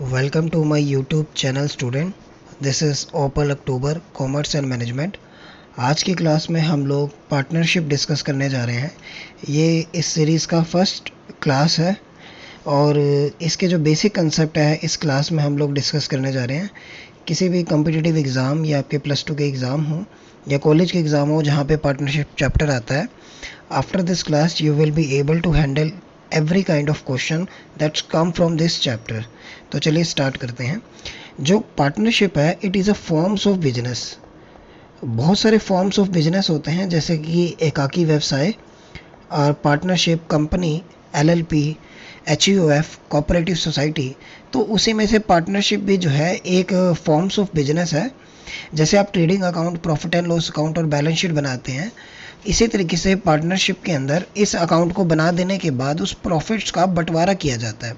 Welcome to my YouTube channel student. This is Opal October commerce and management. आज की class में हम लोग पार्टनरशिप डिस्कस करने जा रहे हैं। ये इस सीरीज़ का फर्स्ट क्लास है और इसके जो बेसिक कंसेप्ट है इस क्लास में हम लोग डिस्कस करने जा रहे हैं। किसी भी कॉम्पिटिटिव एग्ज़ाम या आपके प्लस टू के एग्ज़ाम हो या कॉलेज के एग्ज़ाम हो जहाँ पे पार्टनरशिप चैप्टर आता है, after this class you will be able to handle every kind of question that's come from this chapter. तो चलिए स्टार्ट करते हैं। जो पार्टनरशिप है it is a forms of business. बहुत सारे फॉर्म्स ऑफ बिजनेस होते हैं जैसे कि एकाकी व्यवसाय और partnership, company, LLP, HUF, cooperative society. तो उसी में से पार्टनरशिप भी जो है एक फॉर्म्स ऑफ बिजनेस है। जैसे आप trading account, profit and loss account और बैलेंस शीट बनाते हैं, इसी तरीके से पार्टनरशिप के अंदर इस अकाउंट को बना देने के बाद उस प्रॉफिट्स का बंटवारा किया जाता है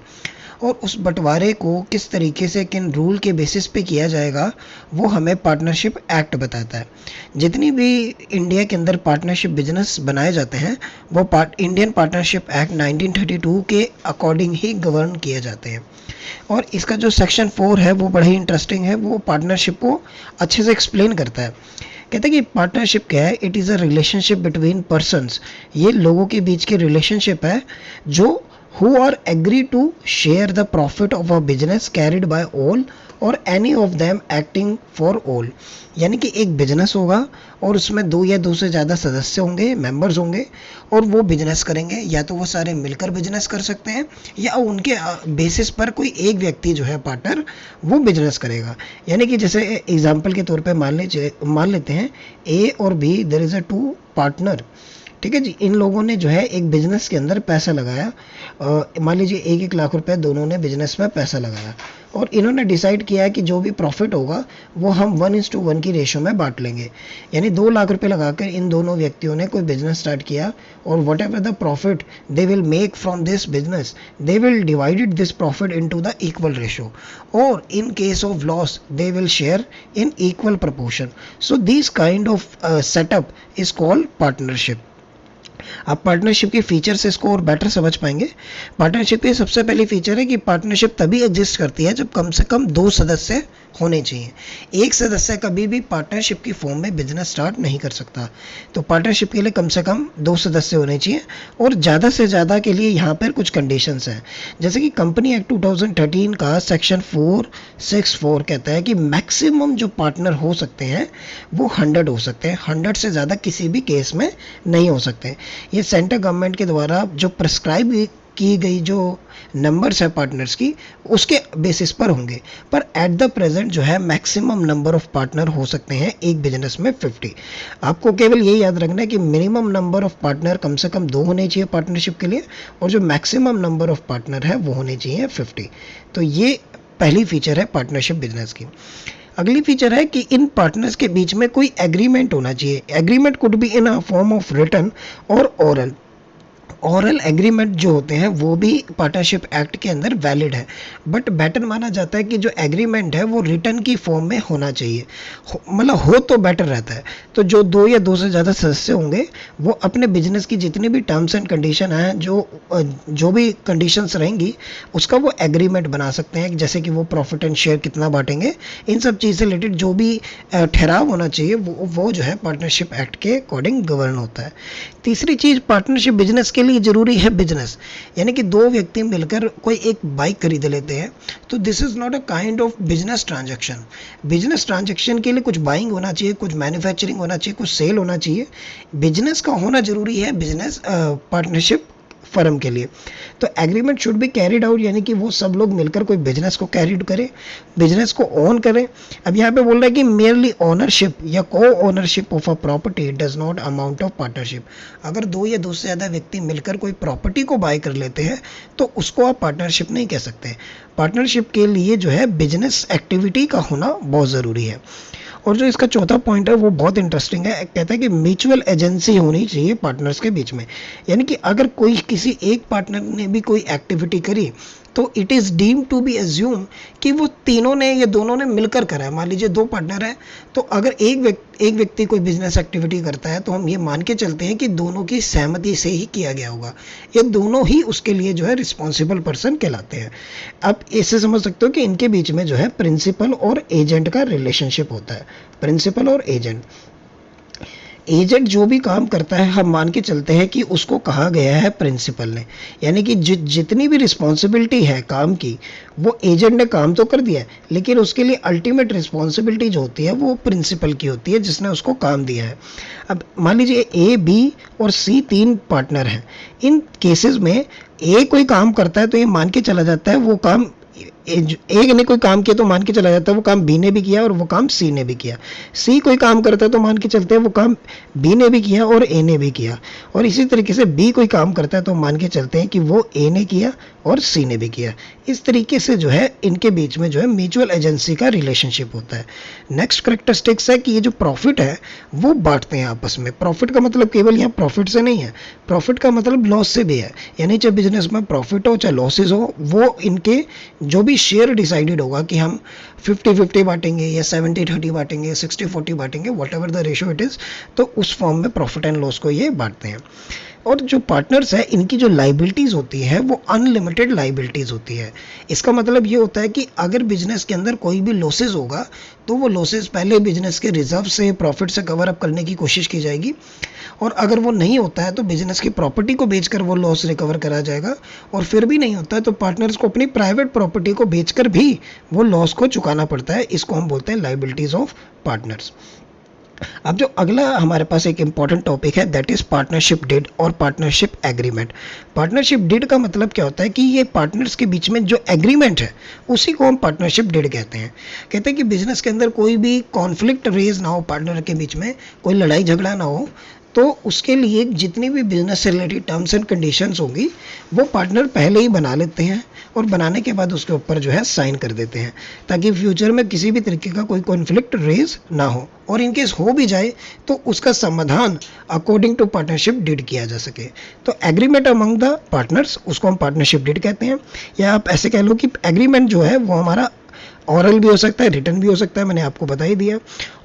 और उस बंटवारे को किस तरीके से, किन रूल के बेसिस पे किया जाएगा, वो हमें पार्टनरशिप एक्ट बताता है। जितनी भी इंडिया के अंदर पार्टनरशिप बिजनेस बनाए जाते हैं वो इंडियन पार्टनरशिप एक्ट 1932 के अकॉर्डिंग ही गवर्न किए जाते हैं। और इसका जो सेक्शन 4 है वो बड़ा ही इंटरेस्टिंग है। वो पार्टनरशिप को अच्छे से एक्सप्लेन करता है। कहते हैं कि पार्टनरशिप क्या है? It is a relationship between persons. ये लोगों के बीच की रिलेशनशिप है जो who are agree to share the profit of a business carried by all or any of them acting for all। यानी कि एक बिजनेस होगा और उसमें दो या दो से ज़्यादा सदस्य होंगे, मेंबर्स होंगे और वो बिजनेस करेंगे। या तो वो सारे मिलकर बिजनेस कर सकते हैं या उनके बेसिस पर कोई एक व्यक्ति जो है पार्टनर वो बिजनेस करेगा। यानी कि जैसे एग्जांपल के तौर पे मान लेते हैं ए और B, there is a two partner. ठीक है जी। इन लोगों ने जो है एक बिजनेस के अंदर पैसा लगाया। मान लीजिए 1-1 लाख रुपए दोनों ने बिजनेस में पैसा लगाया और इन्होंने डिसाइड किया कि जो भी प्रॉफिट होगा वो हम 1:1 की रेशो में बांट लेंगे। यानी 2 लाख रुपए लगाकर इन दोनों व्यक्तियों ने कोई बिजनेस स्टार्ट किया और whatever the profit they will make from this business they will divided this profit into the equal ratio और in case of loss they will share in equal proportion. So this kind of setup is called partnership. आप partnership के features इसको और better समझ पाएंगे। Partnership की सबसे पहली फीचर है कि पार्टनरशिप तभी एग्जिस्ट करती है जब कम से कम 2 सदस्य होने चाहिए। एक सदस्य कभी भी पार्टनरशिप की फॉर्म में बिजनेस स्टार्ट नहीं कर सकता। तो पार्टनरशिप के लिए कम से कम 2 सदस्य होने चाहिए और ज़्यादा से ज़्यादा के लिए यहाँ पर कुछ कंडीशंस हैं। जैसे कि कंपनी एक्ट 2013 का सेक्शन 464 कहता है कि मैक्सिमम जो पार्टनर हो सकते हैं वो 100 हो सकते हैं। 100 से ज़्यादा किसी भी केस में नहीं हो सकते। ये सेंट्रल गवर्नमेंट के द्वारा जो प्रिस्क्राइब की गई जो नंबर्स है पार्टनर्स की उसके बेसिस पर होंगे। पर एट द प्रेजेंट जो है मैक्सिमम नंबर ऑफ पार्टनर हो सकते हैं एक बिजनेस में 50। आपको केवल ये याद रखना है कि मिनिमम नंबर ऑफ पार्टनर कम से कम 2 होने चाहिए पार्टनरशिप के लिए और जो मैक्सिमम नंबर ऑफ पार्टनर है वो होने चाहिए 50। तो ये पहली फीचर है पार्टनरशिप बिजनेस की। अगली फीचर है कि इन पार्टनर्स के बीच में कोई एग्रीमेंट होना चाहिए। Agreement could be in a form of written और ओरल। ओरल एग्रीमेंट जो होते हैं वो भी पार्टनरशिप एक्ट के अंदर वैलिड है, बट बेटर माना जाता है कि जो एग्रीमेंट है वो रिटन की फॉर्म में होना चाहिए। मतलब हो तो बेटर रहता है। तो जो 2 या 2 से ज़्यादा सदस्य होंगे वो अपने बिजनेस की जितनी भी टर्म्स एंड कंडीशन हैं, जो भी कंडीशंस रहेंगी उसका वो एग्रीमेंट बना सकते हैं। जैसे कि वो प्रॉफिट एंड शेयर कितना बांटेंगे, इन सब चीज़ से रिलेटेड जो भी ठहराव होना चाहिए वो जो है पार्टनरशिप एक्ट के अकॉर्डिंग गवर्न होता है। तीसरी चीज़ पार्टनरशिप बिजनेस के लिए जरूरी है बिजनेस। यानी कि 2 व्यक्ति मिलकर कोई एक बाइक खरीद लेते हैं तो this is not a kind of business transaction. Business transaction के लिए कुछ बाइंग होना चाहिए, कुछ मैन्युफैक्चरिंग होना चाहिए, कुछ सेल होना चाहिए। बिजनेस का होना जरूरी है बिजनेस पार्टनरशिप फर्म के लिए। तो agreement should be carried out, यानी कि वो सब लोग मिलकर कोई बिजनेस को कैरिड करें, बिजनेस को ओन करें। अब यहाँ पे बोल रहा है कि मेयरली ओनरशिप या को ownership of a property does not amount of partnership. अगर 2 या 2 से ज़्यादा व्यक्ति मिलकर कोई प्रॉपर्टी को बाय कर लेते हैं तो उसको आप पार्टनरशिप नहीं कह सकते। पार्टनरशिप के लिए जो है बिजनेस एक्टिविटी का होना बहुत ज़रूरी है। और जो इसका चौथा पॉइंट है वो बहुत इंटरेस्टिंग है। कहता है कि म्यूचुअल एजेंसी होनी चाहिए पार्टनर्स के बीच में। यानी कि अगर कोई किसी एक पार्टनर ने भी कोई एक्टिविटी करी तो it is deem to be assume कि वो तीनों ने या दोनों ने मिलकर करा है। मान लीजिए दो पार्टनर हैं, तो अगर एक व्यक्ति कोई बिजनेस एक्टिविटी करता है तो हम ये मान के चलते हैं कि दोनों की सहमति से ही किया गया होगा, ये दोनों ही उसके लिए जो है रिस्पॉन्सिबल पर्सन कहलाते हैं। आप इससे समझ सकते हो कि इनके बीच में जो है प्रिंसिपल और एजेंट का रिलेशनशिप होता है। प्रिंसिपल और एजेंट जो भी काम करता है हम मान के चलते हैं कि उसको कहा गया है प्रिंसिपल ने, यानी कि जितनी भी रिस्पॉन्सिबिलिटी है काम की वो एजेंट ने काम तो कर दिया है, लेकिन उसके लिए अल्टीमेट रिस्पॉन्सिबिलिटी जो होती है वो प्रिंसिपल की होती है जिसने उसको काम दिया है। अब मान लीजिए ए, बी और सी तीन पार्टनर हैं। इन केसेस में ए कोई काम करता है तो ये मान के चला जाता है वो काम एक ने कोई काम किया तो मान के चला जाता है वो काम बी ने भी किया और वो काम सी ने भी किया। सी कोई काम करता है तो मान के चलते हैं वो काम बी ने भी किया और ए ने भी किया। और इसी तरीके से बी कोई काम करता है तो मान के चलते हैं कि वो ए ने किया और सी ने भी किया। इस तरीके से जो है इनके बीच में जो है म्यूचुअल एजेंसी का रिलेशनशिप होता है। नेक्स्ट करेक्टरिस्टिक्स है कि ये जो प्रॉफिट है वो बांटते हैं आपस में। प्रॉफिट का मतलब केवल यहाँ प्रॉफिट से नहीं है, प्रॉफिट का मतलब लॉस से भी है। यानी चाहे बिजनेस में प्रॉफिट हो चाहे लॉसेज हो, वो इनके जो भी शेयर डिसाइडेड होगा कि हम 50-50 बांटेंगे या 70-30 बांटेंगे, 60-40 बांटेंगे, what ever the ratio it is, तो उस फॉर्म में प्रॉफिट एंड लॉस को ये बांटते हैं। और जो पार्टनर्स है इनकी जो लाइबिलिटीज़ होती है वो अनलिमिटेड लाइबिलिटीज़ होती है। इसका मतलब ये होता है कि अगर बिजनेस के अंदर कोई भी लॉसेज होगा तो वो लॉसेज पहले बिजनेस के रिजर्व से, प्रॉफिट से कवर अप करने की कोशिश की जाएगी, और अगर वो नहीं होता है तो बिजनेस की प्रॉपर्टी को बेचकर वो लॉस रिकवर करा जाएगा, और फिर भी नहीं होता है तो पार्टनर्स को अपनी प्राइवेट प्रॉपर्टी को बेचकर भी वो लॉस को चुकाना पड़ता है। इसको हम बोलते हैं लाइबिलिटीज़ ऑफ पार्टनर्स। अब जो अगला हमारे पास एक इंपॉर्टेंट टॉपिक है दैट इज पार्टनरशिप डीड और पार्टनरशिप एग्रीमेंट। पार्टनरशिप डीड का मतलब क्या होता है कि ये पार्टनर्स के बीच में जो एग्रीमेंट है उसी को हम पार्टनरशिप डीड कहते हैं। कहते हैं कि बिजनेस के अंदर कोई भी कॉन्फ्लिक्ट रेज ना हो, पार्टनर के बीच में कोई लड़ाई झगड़ा ना हो, तो उसके लिए जितनी भी बिजनेस से रिलेटेड टर्म्स एंड कंडीशंस होंगी वो पार्टनर पहले ही बना लेते हैं, और बनाने के बाद उसके ऊपर जो है साइन कर देते हैं, ताकि फ्यूचर में किसी भी तरीके का कोई कॉन्फ्लिक्ट रेज ना हो, और इनकेस हो भी जाए तो उसका समाधान अकॉर्डिंग टू पार्टनरशिप डीड किया जा सके। तो एग्रीमेंट अमंग द पार्टनर्स उसको हम पार्टनरशिप डीड कहते हैं। या आप ऐसे कह लो कि एग्रीमेंट जो है वो हमारा ऑरल भी हो सकता है, रिटर्न भी हो सकता है, मैंने आपको बता ही दिया।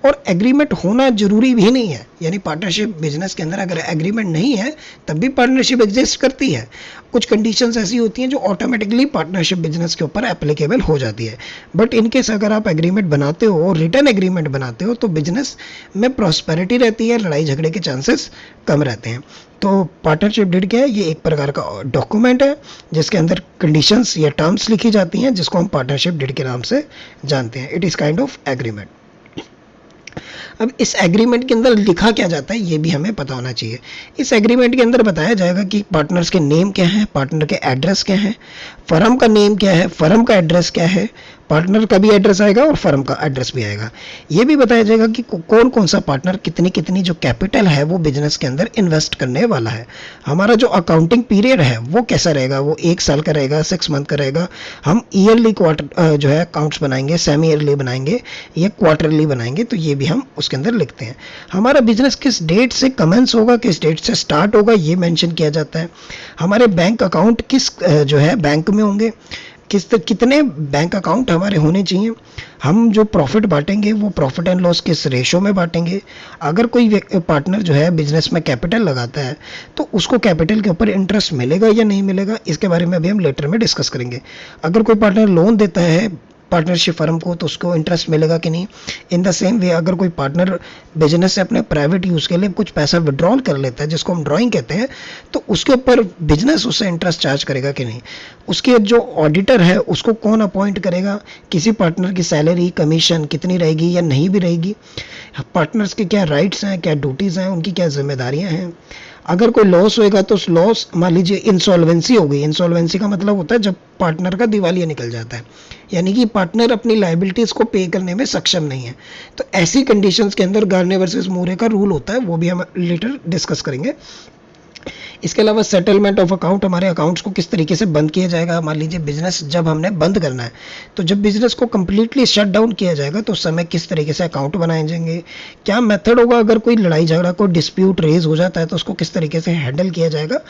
और एग्रीमेंट होना जरूरी भी नहीं है, यानी पार्टनरशिप बिजनेस के अंदर अगर एग्रीमेंट नहीं है तब भी पार्टनरशिप एग्जिस्ट करती है। कुछ कंडीशंस ऐसी होती हैं जो ऑटोमेटिकली पार्टनरशिप बिजनेस के ऊपर एप्लीकेबल हो जाती है। बट इनकेस अगर आप एग्रीमेंट बनाते हो और रिटर्न एग्रीमेंट बनाते हो तो बिजनेस में प्रॉस्पेरिटी रहती है, लड़ाई झगड़े के चांसेस कम रहते हैं। तो पार्टनरशिप डीड क्या है? ये एक प्रकार का डॉक्यूमेंट है जिसके अंदर कंडीशंस या टर्म्स लिखी जाती हैं, जिसको हम पार्टनरशिप डीड के नाम से जानते हैं। It is kind of agreement. अब इस एग्रीमेंट के अंदर लिखा क्या जाता है ये भी हमें पता होना चाहिए। इस एग्रीमेंट के अंदर बताया जाएगा कि पार्टनर्स के नेम क्या है, पार्टनर के एड्रेस क्या है, फर्म का नेम क्या है, फर्म का एड्रेस क्या है, पार्टनर का भी एड्रेस आएगा और फर्म का एड्रेस भी आएगा। ये भी बताया जाएगा कि कौन कौन सा पार्टनर कितनी कितनी जो कैपिटल है वो बिजनेस के अंदर इन्वेस्ट करने वाला है। हमारा जो अकाउंटिंग पीरियड है वो कैसा रहेगा, वो 1 साल का रहेगा, 6 मंथ का रहेगा। हम ईयरली क्वार्टर जो है अकाउंट्स बनाएंगे, सेमी ईयरली बनाएंगे या क्वार्टरली बनाएंगे, तो ये भी हम उसके अंदर लिखते हैं। हमारा बिजनेस किस डेट से कमेंस होगा, किस डेट से स्टार्ट होगा, ये मेंशन किया जाता है। हमारे बैंक अकाउंट किस जो है बैंक में होंगे, कितने बैंक अकाउंट हमारे होने चाहिए। हम जो प्रॉफिट बांटेंगे वो प्रॉफिट एंड लॉस किस रेशो में बांटेंगे। अगर कोई पार्टनर जो है बिजनेस में कैपिटल लगाता है तो उसको कैपिटल के ऊपर इंटरेस्ट मिलेगा या नहीं मिलेगा, इसके बारे में अभी हम लेटर में डिस्कस करेंगे। अगर कोई पार्टनर लोन देता है पार्टनरशिप फर्म को तो उसको इंटरेस्ट मिलेगा कि नहीं। इन द सेम वे अगर कोई पार्टनर बिजनेस से अपने प्राइवेट यूज़ के लिए कुछ पैसा विड्रॉल कर लेता है, जिसको हम ड्राइंग कहते हैं, तो उसके ऊपर बिजनेस उससे इंटरेस्ट चार्ज करेगा कि नहीं। उसके जो ऑडिटर है उसको कौन अपॉइंट करेगा, किसी पार्टनर की सैलरी कमीशन कितनी रहेगी या नहीं भी रहेगी, पार्टनर्स के क्या राइट्स हैं, क्या ड्यूटीज़ हैं, उनकी क्या जिम्मेदारियाँ हैं। अगर कोई लॉस होएगा तो उस लॉस, मान लीजिए इंसॉल्वेंसी हो गई। इंसॉल्वेंसी का मतलब होता है जब पार्टनर का दिवालिया निकल जाता है, यानी कि पार्टनर अपनी लायबिलिटीज़ को पे करने में सक्षम नहीं है। तो ऐसी कंडीशंस के अंदर गार्नियर वर्सेस मूरे का रूल होता है, वो भी हम लेटर डिस्कस करेंगे। इसके अलावा सेटलमेंट ऑफ अकाउंट, हमारे अकाउंट्स को किस तरीके से बंद किया जाएगा। मान लीजिए बिजनेस जब हमने बंद करना है, तो जब बिजनेस को कंप्लीटली शट डाउन किया जाएगा तो उस समय किस तरीके से अकाउंट बनाए जाएंगे, क्या मेथड होगा, अगर कोई लड़ाई झगड़ा, कोई डिस्प्यूट रेज हो जाता है तो उसको किस तरीके से हैंडल किया जाएगा।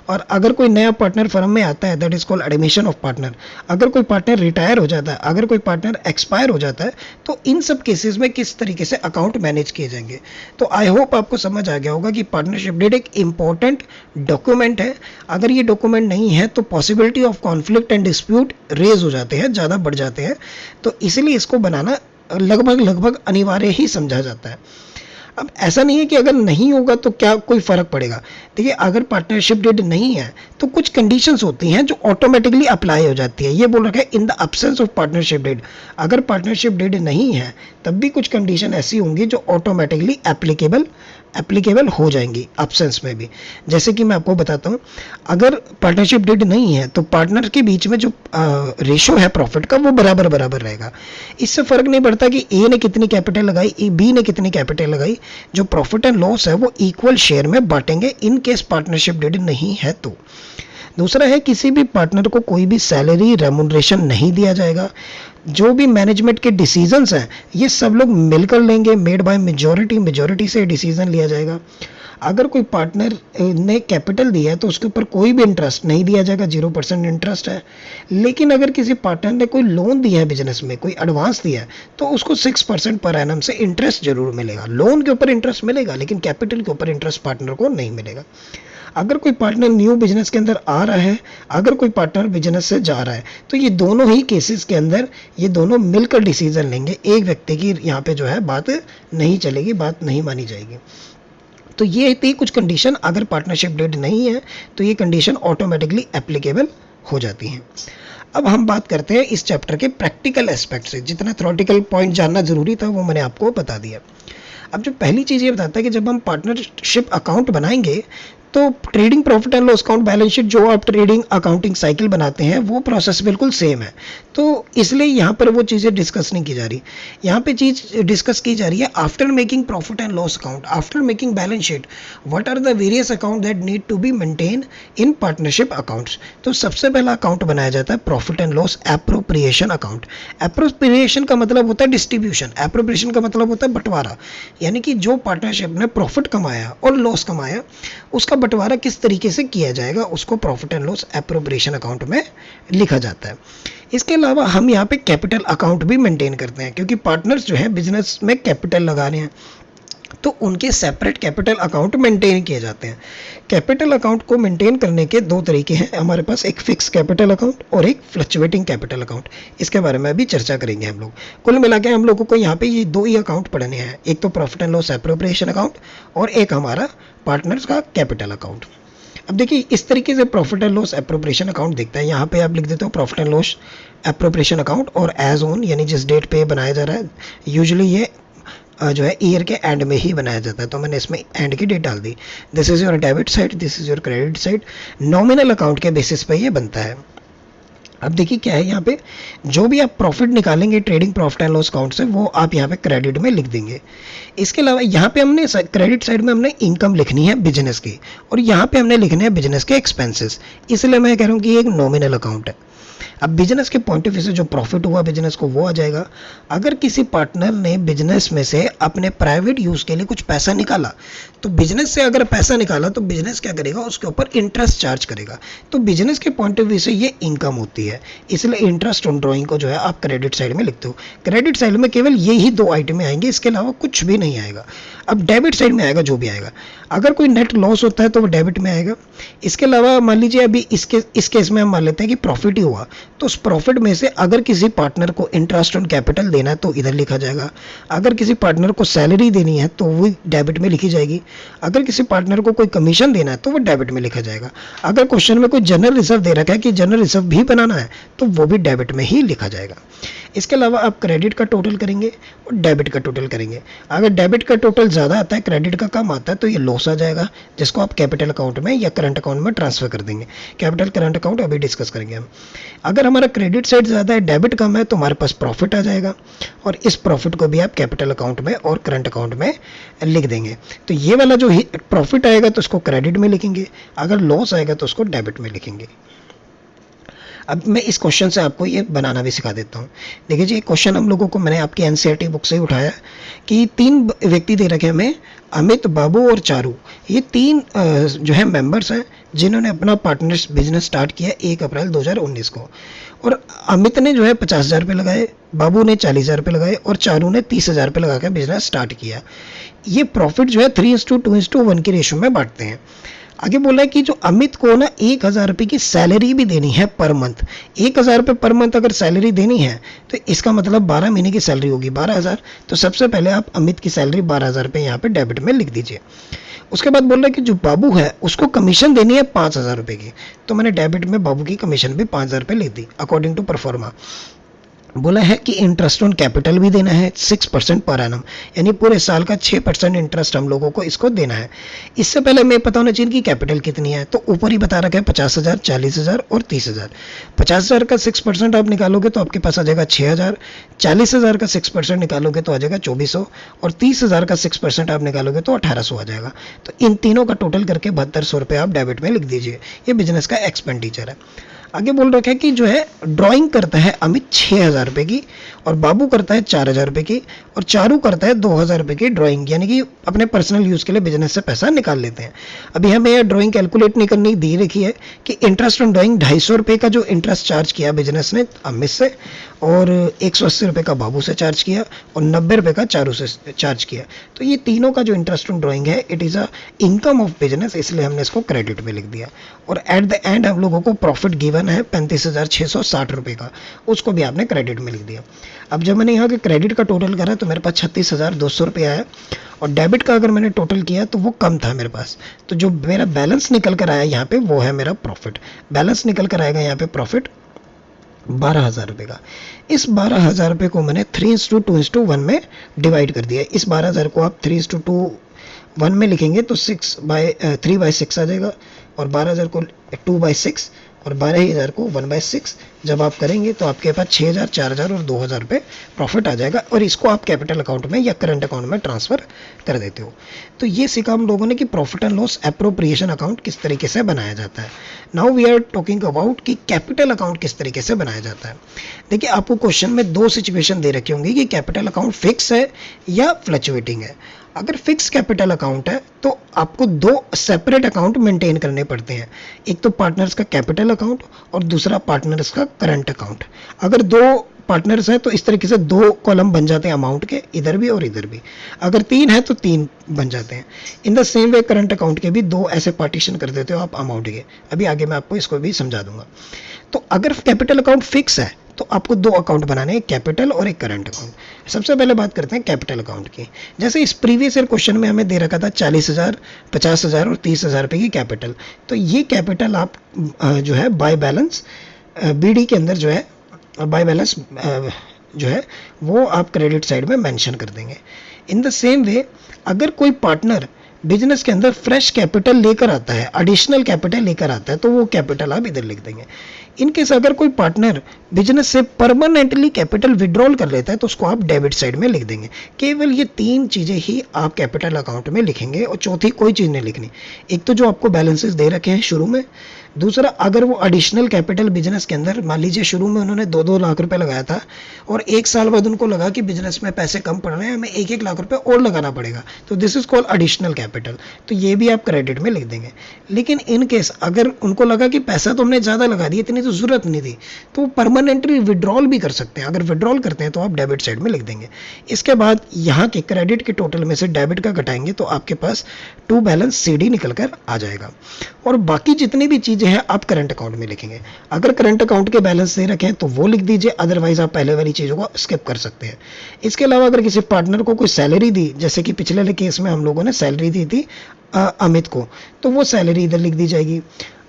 और अगर कोई नया पार्टनर फर्म में आता है, that is called admission of partner. अगर कोई पार्टनर रिटायर हो जाता है, अगर कोई पार्टनर एक्सपायर हो जाता है, तो इन सब केसेस में किस तरीके से अकाउंट मैनेज किए जाएंगे। तो आई होप आपको समझ आ गया होगा कि पार्टनरशिप डीड एक इंपॉर्टेंट डॉक्यूमेंट है। अगर ये डॉक्यूमेंट नहीं है तो possibility of conflict and dispute raise हो जाते हैं, ज़्यादा बढ़ जाते हैं। तो इसलिए इसको बनाना लगभग अनिवार्य ही समझा जाता है। अब ऐसा नहीं है कि अगर नहीं होगा तो क्या कोई फ़र्क पड़ेगा। देखिए, अगर पार्टनरशिप डीड नहीं है तो कुछ कंडीशंस होती हैं जो ऑटोमेटिकली अप्लाई हो जाती है। ये बोल रखा है in the absence of partnership deed. अगर पार्टनरशिप डीड नहीं है तब भी कुछ कंडीशन ऐसी होंगी जो ऑटोमेटिकली एप्लीकेबल हो जाएंगी अब्सेंस में भी। जैसे कि मैं आपको बताता हूँ, अगर पार्टनरशिप डीड नहीं है तो पार्टनर के बीच में जो रेशो है प्रॉफिट का वो बराबर रहेगा। इससे फ़र्क नहीं पड़ता कि ए ने कितनी कैपिटल लगाई, बी ने कितनी कैपिटल लगाई, जो प्रॉफिट एंड लॉस है वो इक्वल शेयर में बांटेंगे इन केस पार्टनरशिप डीड नहीं है तो। दूसरा है, किसी भी पार्टनर को कोई भी सैलरी रेमुनरेशन नहीं दिया जाएगा। जो भी मैनेजमेंट के डिसीजंस हैं ये सब लोग मिलकर लेंगे, मेड बाय मेजॉरिटी से डिसीजन लिया जाएगा। अगर कोई पार्टनर ने कैपिटल दिया है तो उसके ऊपर कोई भी इंटरेस्ट नहीं दिया जाएगा, 0% इंटरेस्ट है। लेकिन अगर किसी पार्टनर ने कोई लोन दिया है बिजनेस में, कोई एडवांस दिया है, तो उसको 6% पर एनम से इंटरेस्ट जरूर मिलेगा। लोन के ऊपर इंटरेस्ट मिलेगा लेकिन कैपिटल के ऊपर इंटरेस्ट पार्टनर को नहीं मिलेगा। अगर कोई पार्टनर न्यू बिजनेस के अंदर आ रहा है, अगर कोई पार्टनर बिजनेस से जा रहा है, तो ये दोनों ही केसेस के अंदर ये दोनों मिलकर डिसीजन लेंगे। एक व्यक्ति की यहाँ पे जो है बात नहीं चलेगी, बात नहीं मानी जाएगी। तो ये थी कुछ कंडीशन। अगर पार्टनरशिप डीड नहीं है तो ये कंडीशन ऑटोमेटिकली एप्लीकेबल हो जाती हैं। अब हम बात करते हैं इस चैप्टर के प्रैक्टिकल एस्पेक्ट से। जितना थ्योरेटिकल पॉइंट जानना जरूरी था वो मैंने आपको बता दिया। अब जो पहली चीज़ ये बताता है कि जब हम पार्टनरशिप अकाउंट बनाएंगे तो trading profit and loss account, balance sheet जो आप ट्रेडिंग अकाउंटिंग साइकिल बनाते हैं वो प्रोसेस बिल्कुल सेम है। तो इसलिए यहाँ पर वो चीज़ें डिस्कस नहीं की जा रही। यहाँ पे चीज़ डिस्कस की जा रही है after making profit and loss account, after making balance sheet, what are the various account that need to be maintain in partnership accounts. तो सबसे पहला अकाउंट बनाया जाता है profit and loss appropriation account. Appropriation का मतलब होता है डिस्ट्रीब्यूशन, एप्रोप्रिएशन का मतलब होता है बंटवारा। यानी कि जो पार्टनरशिप ने प्रॉफिट कमाया और लॉस कमाया उसका बंटवारा किस तरीके से किया जाएगा, उसको profit and loss appropriation account में लिखा जाता है। इसके अलावा हम यहाँ पे कैपिटल अकाउंट भी मेंटेन करते हैं, क्योंकि पार्टनर्स जो है बिजनेस में कैपिटल लगा रहे हैं तो उनके सेपरेट कैपिटल अकाउंट मेंटेन किए जाते हैं। कैपिटल अकाउंट को मेंटेन करने के दो तरीके हैं हमारे पास, एक फिक्स कैपिटल अकाउंट और एक फ्लक्चुएटिंग कैपिटल अकाउंट। इसके बारे में भी चर्चा करेंगे हम लोग। कुल मिला के हम लोगों को यहाँ पे ये दो ही अकाउंट पढ़ने हैं, एक तो profit and loss appropriation account और एक हमारा पार्टनर्स का कैपिटल अकाउंट। अब देखिए, इस तरीके से profit and loss appropriation account दिखता है। यहाँ पे आप लिख देते हो profit and loss appropriation account और एज ऑन, यानी जिस डेट पे बनाया जा रहा है। यूजुअली ये जो है ईयर के एंड में ही बनाया जाता है, तो मैंने इसमें एंड की डेट डाल दी। This is your debit side, this is your credit side. Nominal account के बेसिस पे ये बनता है। अब देखिए क्या है, यहाँ पे जो भी आप प्रॉफिट निकालेंगे trading profit and loss account से वो आप यहाँ पे क्रेडिट में लिख देंगे। इसके अलावा यहाँ पे हमने क्रेडिट साइड में हमने इनकम लिखनी है बिजनेस की, और यहाँ पे हमने लिखने हैं बिजनेस के एक्सपेंसेस। इसलिए मैं कह रहा हूँ कि ये एक नॉमिनल अकाउंट है। अब बिजनेस के पॉइंट ऑफ व्यू से जो प्रॉफिट हुआ बिजनेस को वो आ जाएगा। अगर किसी पार्टनर ने बिजनेस में से अपने प्राइवेट यूज़ के लिए कुछ पैसा निकाला, तो बिजनेस से अगर पैसा निकाला तो बिजनेस क्या करेगा, उसके ऊपर इंटरेस्ट चार्ज करेगा। तो बिजनेस के पॉइंट ऑफ व्यू से ये इनकम होती है, इसलिए इंटरेस्ट ऑन ड्रॉइंग को जो है आप क्रेडिट साइड में लिखते हो। क्रेडिट साइड में केवल ये ही दो आइटमें आएंगे, इसके अलावा कुछ भी नहीं आएगा। अब डेबिट साइड में आएगा जो भी आएगा। अगर कोई नेट लॉस होता है तो वो डेबिट में आएगा। इसके अलावा मान लीजिए अभी इस केस में हम मान लेते हैं कि प्रॉफिट ही हुआ, तो उस प्रॉफिट में से अगर किसी पार्टनर को इंटरेस्ट ऑन कैपिटल देना है तो इधर लिखा जाएगा। अगर किसी पार्टनर को सैलरी देनी है तो वो डेबिट में लिखी जाएगी। अगर किसी पार्टनर को कोई कमीशन देना है तो वो डेबिट में लिखा जाएगा। अगर क्वेश्चन में कोई जनरल रिजर्व दे रखा है कि जनरल रिजर्व भी बनाना है तो वो भी डेबिट में ही लिखा जाएगा। इसके अलावा आप क्रेडिट का टोटल करेंगे और डेबिट का टोटल करेंगे। अगर डेबिट का टोटल ज़्यादा आता है, क्रेडिट का कम आता है, तो ये लॉस आ जाएगा, जिसको आप कैपिटल अकाउंट में या करंट अकाउंट में ट्रांसफर कर देंगे। कैपिटल करंट अकाउंट अभी डिस्कस करेंगे हम। अगर हमारा क्रेडिट साइड ज़्यादा है, डेबिट कम है, तो हमारे पास प्रॉफिट आ जाएगा और इस प्रॉफिट को भी आप कैपिटल अकाउंट में और करंट अकाउंट में लिख देंगे। तो ये वाला जो प्रॉफिट आएगा तो उसको क्रेडिट में लिखेंगे, अगर लॉस आएगा तो उसको डेबिट में लिखेंगे। अब मैं इस क्वेश्चन से आपको ये बनाना भी सिखा देता हूँ। देखिए जी, क्वेश्चन हम लोगों को मैंने आपकी एनसीईआरटी बुक से ही उठाया कि 3 व्यक्ति दे रखे हमें, अमित, बाबू और चारू। ये 3 जो है मेंबर्स हैं जिन्होंने अपना पार्टनर्स बिजनेस स्टार्ट किया 1 अप्रैल 2019 को। और अमित ने जो है 50,000 रुपये लगाए, बाबू ने 40,000 रुपये लगाए और चारू ने 30,000 रुपये लगा कर बिजनेस स्टार्ट किया। ये प्रॉफिट जो है 3:2:1 की रेशो में बांटते हैं। आगे बोला है कि जो अमित को ना 1,000 रुपये की सैलरी भी देनी है पर मंथ। 1,000 रुपये पर मंथ अगर सैलरी देनी है तो इसका मतलब 12 महीने की सैलरी होगी 12,000। तो सबसे पहले आप अमित की सैलरी 12,000 रुपये यहाँ पे डेबिट में लिख दीजिए। उसके बाद बोल रहा है कि जो बाबू है उसको कमीशन देनी है 5,000 रुपये की, तो मैंने डेबिट में बाबू की कमीशन भी 5,000 रुपये लिख दी अकॉर्डिंग टू परफॉर्मा। बोला है कि इंटरेस्ट ऑन कैपिटल भी देना है 6% पर एनम, यानी पूरे साल का 6% इंटरेस्ट हम लोगों को इसको देना है। इससे पहले हमें पता होना चाहिए कि कैपिटल कितनी है, तो ऊपर ही बता रखा है 50,000, 40,000 और 30,000। 50,000 का 6% आप निकालोगे तो आपके पास आ जाएगा 6,000, 40,000 का 6% निकालोगे तो आ जाएगा 2,400 और 30,000 का 6% आप निकालोगे तो 1,800 आ जाएगा। तो इन तीनों का टोटल करके 7,200 रुपये आप डेबिट में लिख दीजिए। ये बिजनेस का एक्सपेंडिचर है। आगे बोल रखा है कि जो है ड्राइंग करता है अमित 6,000 रुपये की और बाबू करता है 4,000 रुपये की और चारू करता है 2,000 रुपये की ड्राइंग, यानी कि अपने पर्सनल यूज़ के लिए बिजनेस से पैसा निकाल लेते हैं। अभी हमें यह ड्राइंग कैलकुलेट नहीं करनी, दी रखी है कि इंटरेस्ट ऑन ड्राइंग 250 रुपये का जो इंटरेस्ट चार्ज किया बिजनेस ने अमित से और 180 रुपये का बाबू से चार्ज किया और 90 रुपये का चारू से चार्ज किया। तो ये तीनों का जो इंटरेस्ट ऑन ड्राइंग है it is a income of business, इसलिए हमने इसको क्रेडिट में लिख दिया। और एट द एंड हम लोगों को प्रॉफिट गिवन है 35,660 रुपये का, उसको भी आपने क्रेडिट में लिख दिया। अब जब मैंने यहाँ के क्रेडिट का टोटल करा तो मेरे पास 36,200 रुपये आया और डेबिट का अगर मैंने टोटल किया तो वो कम था मेरे पास। तो जो मेरा बैलेंस निकल कर आया यहाँ पे वो है मेरा प्रॉफिट। बैलेंस निकल कर आएगा यहाँ पे प्रॉफिट 12,000 रुपये का। इस 12,000 रुपये को मैंने 3:2:1 में डिवाइड कर दिया। इस 12,000 को आप 3:2:1 में लिखेंगे तो 3/6 आ जाएगा और 12,000 को 2/6 और 12,000 को 1/6 जब आप करेंगे तो आपके पास 6,000, 4,000 और 2,000 रुपये प्रॉफिट आ जाएगा और इसको आप कैपिटल अकाउंट में या करंट अकाउंट में ट्रांसफ़र कर देते हो। तो ये सीखा हम लोगों ने कि profit and loss appropriation account किस तरीके से बनाया जाता है। Now we are talking about कि कैपिटल अकाउंट किस तरीके से बनाया जाता है। देखिए, आपको क्वेश्चन में 2 सिचुएशन दे रखी होंगी कि कैपिटल अकाउंट फिक्स है या फ्लक्चुएटिंग है। अगर फिक्स कैपिटल अकाउंट है तो आपको 2 सेपरेट अकाउंट मेंटेन करने पड़ते हैं, एक तो पार्टनर्स का कैपिटल अकाउंट और दूसरा पार्टनर्स का करंट अकाउंट। अगर 2 पार्टनर्स हैं तो इस तरीके से 2 कॉलम बन जाते हैं अमाउंट के, इधर भी और इधर भी। अगर 3 है तो 3 बन जाते हैं। In the same way current account के भी 2 ऐसे पार्टीशन कर देते हो आप अमाउंट के। अभी आगे मैं आपको इसको भी समझा दूंगा। तो अगर कैपिटल अकाउंट फिक्स है तो आपको 2 अकाउंट बनाने हैं, कैपिटल और एक करंट अकाउंट। सबसे पहले बात करते हैं कैपिटल अकाउंट की। जैसे इस प्रीवियस ईयर क्वेश्चन में हमें दे रखा था 40,000, 50,000 और 30,000 रुपये की कैपिटल। तो ये कैपिटल आप जो है बाय बैलेंस बीडी के अंदर जो है बाय बैलेंस जो है वो आप क्रेडिट साइड में मेंशन कर देंगे। इन द सेम वे अगर कोई पार्टनर बिजनेस के अंदर फ्रेश कैपिटल लेकर आता है, एडिशनल कैपिटल लेकर आता है, तो वो कैपिटल आप इधर लिख देंगे। इनकेस अगर कोई पार्टनर बिजनेस से परमानेंटली कैपिटल विड्रॉल कर लेता है तो उसको आप डेबिट साइड में लिख देंगे। केवल ये 3 चीज़ें ही आप कैपिटल अकाउंट में लिखेंगे और चौथी कोई चीज़ नहीं लिखनी। एक तो जो आपको बैलेंसेस दे रखे हैं शुरू में, दूसरा अगर वो एडिशनल कैपिटल बिजनेस के अंदर, मान लीजिए शुरू में उन्होंने 2-2 लाख रुपए लगाया था और 1 साल बाद उनको लगा कि बिजनेस में पैसे कम पड़ रहे हैं, हमें 1-1 लाख रुपए और लगाना पड़ेगा, तो this is called additional capital. तो ये भी आप क्रेडिट में लिख देंगे। लेकिन इन केस अगर उनको लगा कि पैसा तो हमने ज़्यादा लगा दिया, इतनी तो जरूरत नहीं थी, तो वो परमानेंटली विड्रॉल भी कर सकते हैं। अगर विड्रॉल करते हैं तो आप डेबिट साइड में लिख देंगे। इसके बाद यहाँ के क्रेडिट के टोटल में से डेबिट का घटाएंगे तो आपके पास टू बैलेंस CD निकल कर आ जाएगा। और बाकी जितनी भी चीज़ें हैं आप करंट अकाउंट में लिखेंगे। अगर करंट अकाउंट के बैलेंस दे रखे हैं तो वो लिख दीजिए, अदरवाइज आप पहले वाली चीज़ों को स्किप कर सकते हैं। इसके अलावा अगर किसी पार्टनर को कोई सैलरी दी, जैसे कि पिछले वाले केस में हम लोगों ने सैलरी दी थी अमित को, तो वो सैलरी इधर लिख दी जाएगी।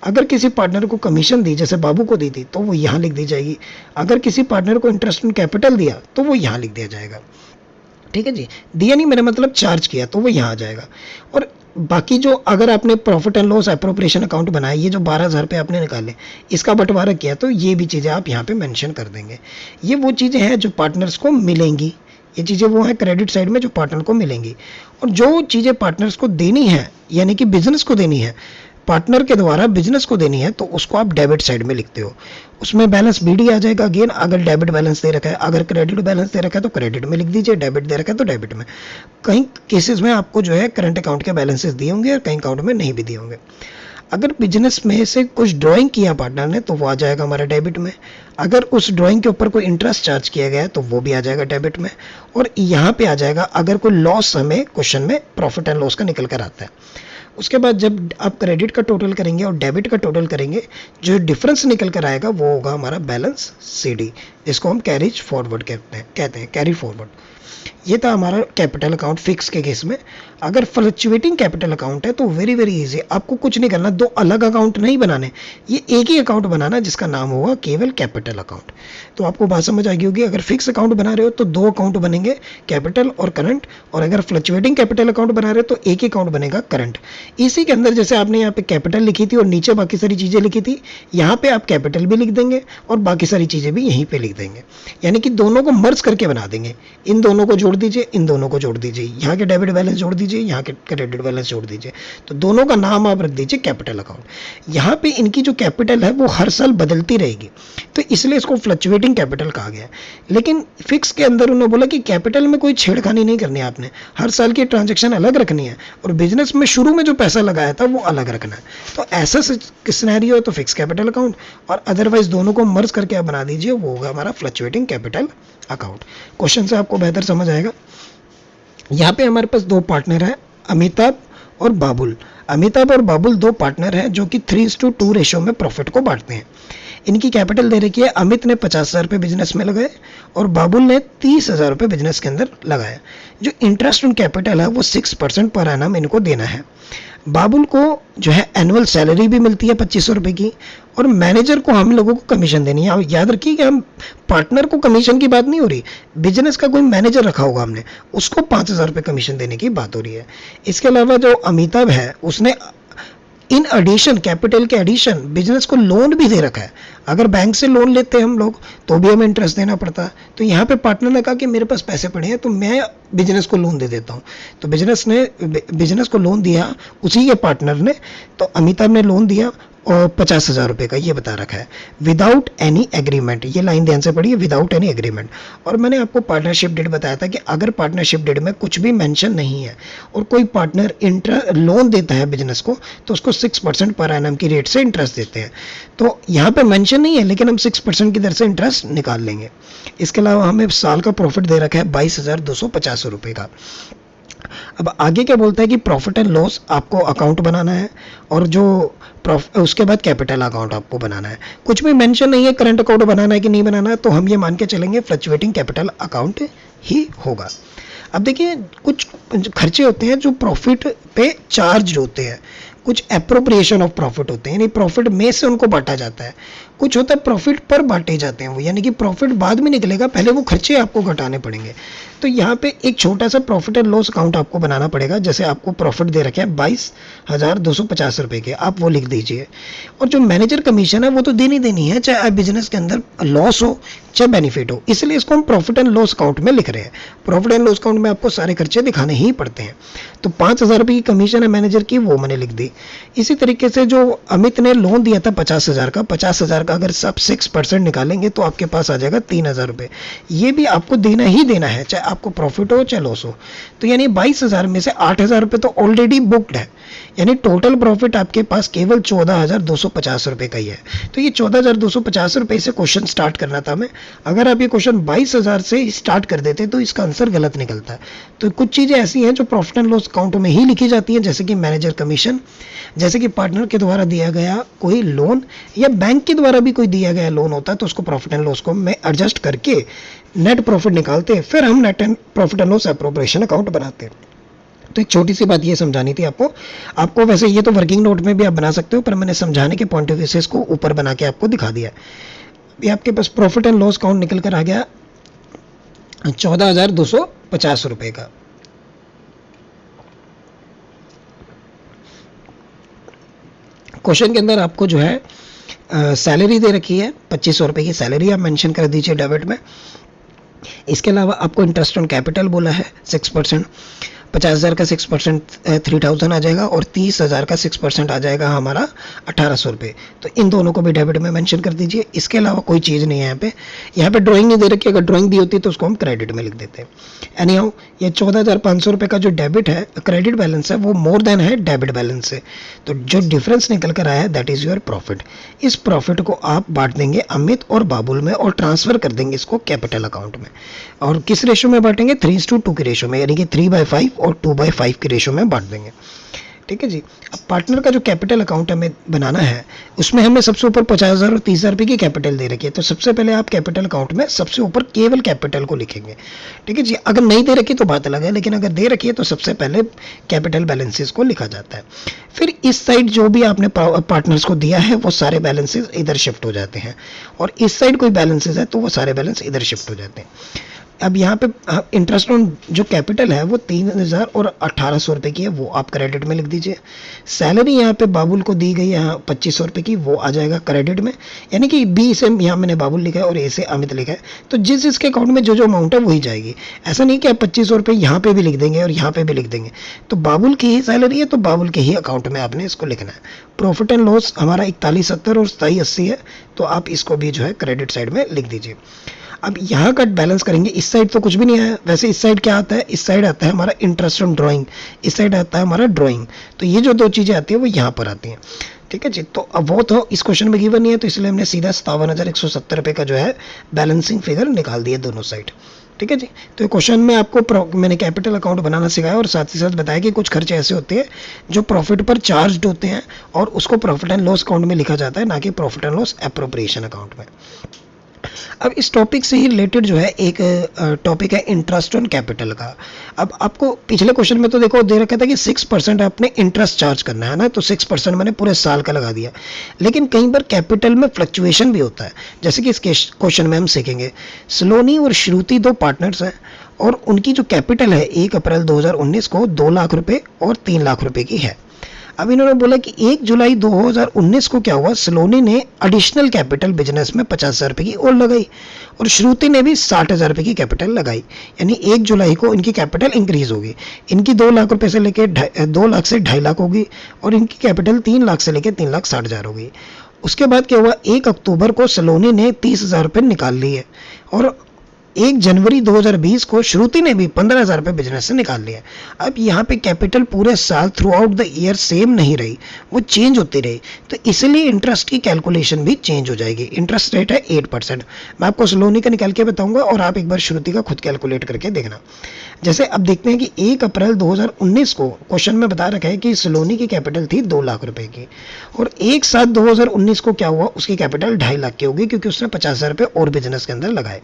अगर किसी पार्टनर को कमीशन दी, जैसे बाबू को दी थी, तो वो यहाँ लिख दी जाएगी। अगर किसी पार्टनर को इंटरेस्ट इन कैपिटल दिया तो वो यहाँ लिख दिया जाएगा। ठीक है जी, दिया नहीं मेरा मतलब चार्ज किया, तो वो यहाँ आ जाएगा। और बाकी जो अगर आपने profit and loss appropriation account बनाया, ये जो 12,000 रुपये आपने निकाले, इसका बंटवारा किया, तो ये भी चीज़ें आप यहाँ पे मेंशन कर देंगे। ये वो चीज़ें हैं जो पार्टनर्स को मिलेंगी, ये चीज़ें वो हैं क्रेडिट साइड में जो पार्टनर को मिलेंगी। और जो चीज़ें पार्टनर्स को देनी है, यानी कि बिजनेस को देनी है, पार्टनर के द्वारा बिजनेस को देनी है, तो उसको आप डेबिट साइड में लिखते हो। उसमें बैलेंस बीडी आ जाएगा। अगेन, अगर डेबिट बैलेंस दे रखा है, अगर क्रेडिट बैलेंस दे रखा है तो क्रेडिट में लिख दीजिए, डेबिट दे रखा है तो डेबिट में। कई केसेस में आपको जो है करंट अकाउंट के बैलेंसेस दिए होंगे और कई अकाउंट में नहीं भी दिए होंगे। अगर बिजनेस में से कुछ ड्राइंग किया पार्टनर ने तो वो आ जाएगा हमारा डेबिट में। अगर उस ड्राइंग के ऊपर कोई इंटरेस्ट चार्ज किया गया है तो वो भी आ जाएगा डेबिट में। और यहाँ पे आ जाएगा अगर कोई लॉस हमें क्वेश्चन में प्रॉफिट एंड लॉस का निकल कर आता है। उसके बाद जब आप क्रेडिट का टोटल करेंगे और डेबिट का टोटल करेंगे, जो डिफरेंस निकल कर आएगा वो होगा हमारा बैलेंस सीडी, जिसको हम कैरिज फॉरवर्ड कहते हैं कैरी फॉरवर्ड। ये था हमारा कैपिटल अकाउंट फिक्स के केस में। अगर फ्लक्चुएटिंग कैपिटल अकाउंट है तो वेरी वेरी इजी, आपको कुछ नहीं करना, दो अलग अकाउंट नहीं बनाने, ये एक ही अकाउंट बनाना जिसका नाम होगा केवल कैपिटल अकाउंट। तो आपको बात समझ आ गई होगी। अगर फिक्स अकाउंट बना रहे हो तो दो अकाउंट बनेंगे, कैपिटल और करंट। और अगर फ्लक्चुएटिंग कैपिटल अकाउंट बना रहे हो तो एक ही अकाउंट बनेगा करंट। इसी के अंदर जैसे आपने यहाँ पे कैपिटल लिखी थी और नीचे बाकी सारी चीज़ें लिखी थी, यहाँ पे आप कैपिटल भी लिख देंगे और बाकी सारी चीज़ें भी यहीं पे लिख देंगे, यानी कि दोनों को मर्ज करके बना देंगे। इन दोनों को जोड़ दीजिए, इन दोनों को जोड़ दीजिए, यहाँ के डेबिट बैलेंस जोड़ दीजिए, यहाँ के क्रेडिट बैलेंस जोड़ दीजिए, तो दोनों का नाम आप रख दीजिए कैपिटल अकाउंट। यहाँ पे इनकी जो कैपिटल है वो हर साल बदलती रहेगी, तो इसलिए इसको फ्लक्चुएटिंग कैपिटल कहा गया है। लेकिन फिक्स के अंदर उन्होंने बोला कि कैपिटल में कोई छेड़खानी नहीं करनी है, आपने हर साल की ट्रांजेक्शन अलग रखनी है और बिजनेस में शुरू में जो पैसा लगाया था वो अलग रखना है। तो ऐसा सिनेरियो है तो फिक्स कैपिटल अकाउंट, और अदरवाइज दोनों को मर्ज करके आप बना दीजिए, वो होगा हमारा फ्लक्चुएटिंग कैपिटल अकाउंट। क्वेश्चन से आपको बेहतर समझ आएगा। यहाँ पे हमारे पास दो पार्टनर हैं, अमिताभ और बाबुल। अमिताभ और बाबुल दो पार्टनर हैं जो कि 3:2 रेशो में प्रॉफिट को बांटते हैं। इनकी कैपिटल दे रखी है, अमित ने 50,000 रुपये बिजनेस में लगाए और बाबुल ने 30,000 रुपये बिजनेस के अंदर लगाया। जो इंटरेस्ट ऑन कैपिटल है वो 6% पर एनम इनको देना है। बाबुल को जो है एनुअल सैलरी भी मिलती है 2,500 रुपये की, और मैनेजर को हम लोगों को कमीशन देनी है। याद रखिए कि हम पार्टनर को कमीशन की बात नहीं हो रही, बिजनेस का कोई मैनेजर रखा होगा हमने, उसको 5,000 रुपये कमीशन देने की बात हो रही है। इसके अलावा जो अमिताभ है उसने इन एडिशन, कैपिटल के एडिशन, बिजनेस को लोन भी दे रखा है। अगर बैंक से लोन लेते हैं हम लोग तो भी हमें इंटरेस्ट देना पड़ता है। तो यहाँ पे पार्टनर ने कहा कि मेरे पास पैसे पड़े हैं तो मैं बिजनेस को लोन दे देता हूँ, तो बिजनेस को लोन दिया उसी के पार्टनर ने। तो अमिताभ ने लोन दिया और 50,000 रुपये का, ये बता रखा है विदाउट एनी एग्रीमेंट। ये लाइन ध्यान से पढ़िए, विदाउट एनी एग्रीमेंट। और मैंने आपको पार्टनरशिप डेट बताया था कि अगर पार्टनरशिप डेट में कुछ भी मेंशन नहीं है और कोई पार्टनर लोन देता है बिजनेस को तो उसको 6% पर एनम की रेट से इंटरेस्ट देते हैं। तो यहाँ पे मेंशन नहीं है लेकिन हम 6% की दर से इंटरेस्ट निकाल लेंगे। इसके अलावा हमें साल का प्रॉफिट दे रखा है 22,250 रुपये का। अब आगे क्या बोलता है कि प्रॉफिट एंड लॉस आपको अकाउंट बनाना है और जो उसके बाद कैपिटल अकाउंट आपको बनाना है। कुछ भी मेंशन नहीं है करंट अकाउंट बनाना है कि नहीं बनाना है, तो हम ये मान के चलेंगे फ्लक्चुएटिंग कैपिटल अकाउंट ही होगा। अब देखिए कुछ खर्चे होते हैं जो प्रॉफिट पे चार्ज होते हैं, कुछ एप्रोप्रिएशन ऑफ प्रॉफिट होते हैं, यानी प्रॉफिट में से उनको बांटा जाता है। कुछ होता है प्रॉफिट पर बांटे जाते हैं वो, यानी कि प्रॉफिट बाद में निकलेगा, पहले वो खर्चे आपको घटाने पड़ेंगे। तो यहाँ पे एक छोटा सा प्रॉफिट एंड लॉस अकाउंट आपको बनाना पड़ेगा। जैसे आपको प्रॉफिट दे रखे हैं 22,250 रुपये के, आप वो लिख दीजिए। और जो मैनेजर कमीशन है वो तो देनी है, चाहे बिजनेस के अंदर लॉस हो चाहे बेनिफिट हो, इसलिए इसको हम प्रॉफिट एंड लॉस अकाउंट में लिख रहे हैं। प्रॉफिट एंड लॉस अकाउंट में आपको सारे खर्चे दिखाने ही पड़ते हैं। तो 5,000 रुपये की कमीशन है मैनेजर की, वो मैंने लिख दी। इसी तरीके से जो अमित ने लोन दिया था 50,000 का, 50,000 का अगर सब 6% निकालेंगे तो आपके पास आ जाएगा 3,000 रुपये। ये भी आपको देना ही देना है, चाहे आपको प्रॉफिट हो चाहे लॉस हो। तो यानी 22,000 में से 8,000 रुपये तो ऑलरेडी बुक्ड है, यानी टोटल प्रॉफिट आपके पास केवल 14,250 रुपये का ही है। तो ये 14,250 रुपये से क्वेश्चन स्टार्ट करना था हमें। अगर आप ये क्वेश्चन 22,000 से स्टार्ट कर देते तो इसका आंसर गलत निकलता है। तो कुछ चीज़ें ऐसी हैं जो प्रॉफिट एंड लॉस अकाउंट में ही लिखी जाती हैं, जैसे कि मैनेजर कमीशन, जैसे कि पार्टनर के द्वारा दिया गया कोई लोन, या बैंक के द्वारा भी कोई दिया गया लोन होता है तो उसको प्रॉफिट एंड लॉस को में एडजस्ट करके नेट प्रॉफिट निकालते हैं, फिर हम net and profit and loss appropriation account बनाते हैं। तो एक छोटी सी बात ये समझानी थी आपको वैसे ये तो वर्किंग नोट में भी आप बना सकते हो, पर मैंने समझाने के पॉइंट ऑफ व्यू से इसको ऊपर बना के आपको दिखा दिया। ये आपके पास प्रॉफिट एंड लॉस अकाउंट निकल कर आ गया 14,250 रुपये का। क्वेश्चन के अंदर आपको जो है सैलरी दे रखी है, 2500 रुपये की सैलरी आप मेंशन कर दीजिए डेबिट में। इसके अलावा आपको इंटरेस्ट ऑन कैपिटल बोला है 6%, 50,000 का 6% 3,000 आ जाएगा और 30,000 का 6% आ जाएगा हमारा 1,800 रुपये। तो इन दोनों को भी डेबिट में मेंशन कर दीजिए। इसके अलावा कोई चीज़ नहीं है यहाँ पे ड्राइंग नहीं दे रखी। अगर ड्राइंग दी होती तो उसको हम क्रेडिट में लिख देते हैं। एनी हाउ ये 14,500 रुपये का जो डेबिट है, क्रेडिट बैलेंस है, वो मोर देन है डेबिट बैलेंस से। तो जो डिफरेंस निकल कर आया है दैट इज़ योर प्रॉफिट। इस प्रॉफिट को आप बांट देंगे अमित और बाबुल में और ट्रांसफ़र कर देंगे इसको कैपिटल अकाउंट में। और किस रेशो में बांटेंगे? 3:2 की रेशो में, यानी कि 3/5 और 2/5 की रेशो में बांट देंगे। ठीक है जी। अब पार्टनर का जो कैपिटल अकाउंट हमें बनाना है उसमें हमें सबसे ऊपर 50,000 और 30,000 रुपये की कैपिटल दे रखी है। तो सबसे पहले आप कैपिटल अकाउंट में सबसे ऊपर केवल कैपिटल को लिखेंगे। ठीक है जी। अगर नहीं दे रखी तो बात अलग है, लेकिन अगर दे रखी है तो सबसे पहले कैपिटल बैलेंसेस को लिखा जाता है। फिर इस साइड जो भी आपने पार्टनर्स को दिया है वो सारे बैलेंसेस इधर शिफ्ट हो जाते हैं, और इस साइड कोई बैलेंसेस है तो वो सारे बैलेंस इधर शिफ्ट हो जाते हैं। अब यहाँ पे इंटरेस्ट ऑन जो कैपिटल है वो 3,000 और 1,800 रुपये की है, वो आप क्रेडिट में लिख दीजिए। सैलरी यहाँ पे बाबुल को दी गई है 2,500 रुपये की, वो आ जाएगा क्रेडिट में, यानी कि बी से यहाँ मैंने बाबुल लिखा है और ए से अमित लिखा है। तो जिस जिसके अकाउंट में जो जो अमाउंट है वही जाएगी। ऐसा नहीं कि आप 2,500 रुपये यहाँ पे भी लिख देंगे और यहाँ पे भी लिख देंगे। तो बाबुल की ही सैलरी है तो बाबुल के ही अकाउंट में आपने इसको लिखना है। प्रॉफिट एंड लॉस हमारा 4170 और 2780 है, तो आप इसको भी जो है क्रेडिट साइड में लिख दीजिए। अब यहाँ का बैलेंस करेंगे, इस साइड तो कुछ भी नहीं आया। वैसे इस साइड क्या आता है? इस साइड आता है हमारा इंटरेस्ट ऑन ड्राइंग, इस साइड आता है हमारा ड्राइंग। तो ये जो दो चीज़ें आती है वो यहाँ पर आती हैं। ठीक है जी। तो अब वो तो इस क्वेश्चन में गिवन नहीं है, तो इसलिए हमने सीधा 57,170 रुपये का जो है बैलेंसिंग फिगर निकाल दिया दोनों साइड। ठीक है जी। तो क्वेश्चन में आपको मैंने कैपिटल अकाउंट बनाना सिखाया और साथ ही साथ बताया कि कुछ खर्चे ऐसे होते हैं जो प्रॉफिट पर चार्ज होते हैं और उसको प्रॉफिट एंड लॉस अकाउंट में लिखा जाता है, ना कि profit and loss appropriation account में। अब इस टॉपिक से ही रिलेटेड जो है एक टॉपिक है इंटरेस्ट ऑन कैपिटल का। अब आपको पिछले क्वेश्चन में तो देखो दे रखा था कि 6% आपने इंटरेस्ट चार्ज करना है ना, तो 6% मैंने पूरे साल का लगा दिया। लेकिन कई बार कैपिटल में फ्लक्चुएशन भी होता है, जैसे कि इस क्वेश्चन में हम सीखेंगे। सलोनी और श्रुति दो पार्टनर्स हैं और उनकी जो कैपिटल है 1 अप्रैल 2019 को 2 लाख रुपये और 3 लाख रुपये की है। अब इन्होंने बोला कि 1 जुलाई 2019 को क्या हुआ, सलोनी ने एडिशनल कैपिटल बिजनेस में 50,000 रुपये की और लगाई और श्रुति ने भी 60,000 रुपये की कैपिटल लगाई। यानी 1 जुलाई को इनकी कैपिटल इंक्रीज होगी। इनकी 2 लाख रुपये से लेकर 2 लाख से 2.5 लाख होगी और इनकी कैपिटल 3 लाख से लेकर 3,60,000 होगी। उसके बाद क्या हुआ, 1 अक्टूबर को सलोनी ने 30,000 रुपये निकाल लिए और 1 जनवरी 2020 को श्रुति ने भी 15,000 रुपये बिजनेस से निकाल लिया। अब यहाँ पे कैपिटल पूरे साल through out the year same नहीं रही, वो चेंज होती रही, तो इसलिए इंटरेस्ट की कैलकुलेशन भी चेंज हो जाएगी। इंटरेस्ट रेट है 8%। मैं आपको सलोनी का निकाल के बताऊंगा और आप एक बार श्रुति का खुद कैलकुलेट करके देखना। जैसे अब देखते हैं कि 1 अप्रैल 2019 को क्वेश्चन में बता रखा है कि सलोनी की कैपिटल थी 2 लाख रुपए की और 1/7/2019 को क्या हुआ, उसकी कैपिटल 2.5 लाख की होगी क्योंकि उसने 50,000 रुपये और बिजनेस के अंदर लगाए।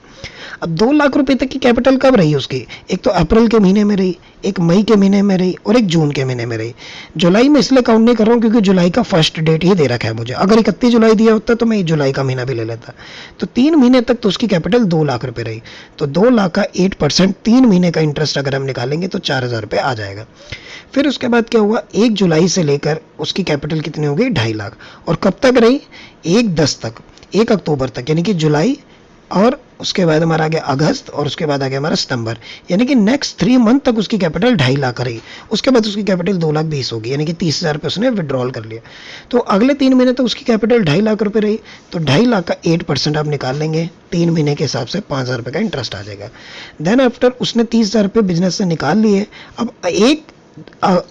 अब 2 लाख रुपए तक की कैपिटल कब रही उसकी? एक तो अप्रैल के महीने में रही, एक मई के महीने में रही और एक जून के महीने में रही। जुलाई में इसलिए काउंट नहीं कर रहा हूँ क्योंकि जुलाई का फर्स्ट डेट ही दे रखा है मुझे। अगर 31 जुलाई दिया होता तो मैं जुलाई का महीना भी ले लेता। तो 3 महीने तक तो उसकी कैपिटल 2 लाख रुपए रही। तो 2 लाख का 8% 3 महीने का इंटरेस्ट अगर हम निकालेंगे तो 4,000 रुपये आ जाएगा। फिर उसके बाद क्या हुआ, 1 जुलाई से लेकर उसकी कैपिटल कितनी हो गई, 2.5 लाख। और कब तक रही, 1/10 तक, 1 अक्टूबर तक, यानी कि जुलाई, और उसके बाद हमारा आ गया अगस्त और उसके बाद आ गया हमारा सितंबर, यानी कि नेक्स्ट 3 मंथ तक उसकी कैपिटल 2.5 लाख रही। उसके बाद उसकी कैपिटल 2,20,000 होगी, यानी कि 30,000 रुपये उसने विड्रॉल कर लिया। तो अगले 3 महीने तक उसकी कैपिटल 2.5 लाख रुपये रही। तो 2.5 लाख का 8% आप निकाल लेंगे, 3 महीने के हिसाब से 5,000 रुपये का इंटरेस्ट आ जाएगा। देन आफ्टर उसने 30,000 रुपये बिजनेस से निकाल लिए। अब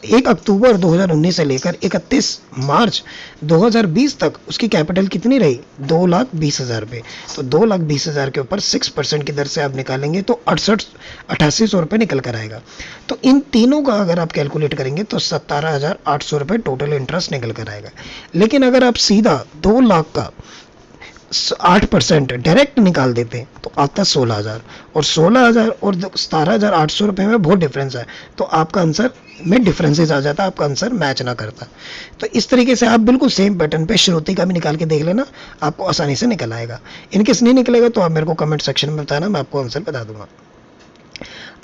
1 अक्टूबर 2019 से लेकर 31 मार्च 2020 तक उसकी कैपिटल कितनी रही, 2,20,000 रुपये। तो 2,20,000 के ऊपर 6% की दर से आप निकालेंगे तो 88,000 रुपये निकल कर आएगा। तो इन तीनों का अगर आप कैलकुलेट करेंगे तो 17,800 रुपये टोटल इंटरेस्ट निकल कर आएगा। लेकिन अगर आप सीधा 2 लाख का 8% डायरेक्ट निकाल देते हैं तो आता 16,000, और 16,000 और 17,800 रुपये में बहुत डिफरेंस है। तो आपका आंसर में डिफरेंसेस आ जाता, आपका आंसर मैच ना करता। तो इस तरीके से आप बिल्कुल सेम पैटर्न पे श्रुति का भी निकाल के देख लेना, आपको आसानी से निकल आएगा। इनकेस नहीं निकलेगा तो आप मेरे को कमेंट सेक्शन में बताना, मैं आपको आंसर बता दूंगा।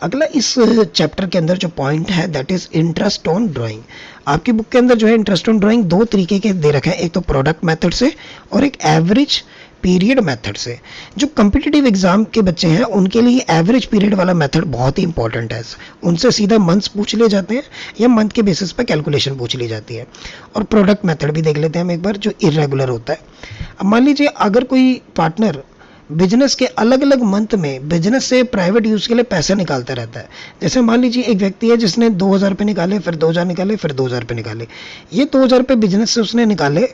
अगला इस चैप्टर के अंदर जो पॉइंट है that is interest on drawing. आपकी बुक के अंदर जो है इंटरेस्ट ऑन ड्राइंग दो तरीके के दे रखे हैं, एक तो प्रोडक्ट मेथड से और एक एवरेज पीरियड मेथड से। जो कम्पिटिटिव एग्जाम के बच्चे हैं उनके लिए एवरेज पीरियड वाला मेथड बहुत ही इंपॉर्टेंट है। उनसे सीधा मंथ्स पूछ लिए जाते हैं या मंथ के बेसिस पर कैलकुलेशन पूछ ली जाती है। और प्रोडक्ट मेथड भी देख लेते हैं हम एक बार, जो इरेगुलर होता है। अब मान लीजिए अगर कोई पार्टनर बिजनेस के अलग अलग मंथ में बिजनेस से प्राइवेट यूज़ के लिए पैसा निकालता रहता है। जैसे मान लीजिए एक व्यक्ति है जिसने 2000 रुपये निकाले, फिर 2000 निकाले, फिर 2000 रुपये निकाले। ये 2000 रुपये बिजनेस से उसने निकाले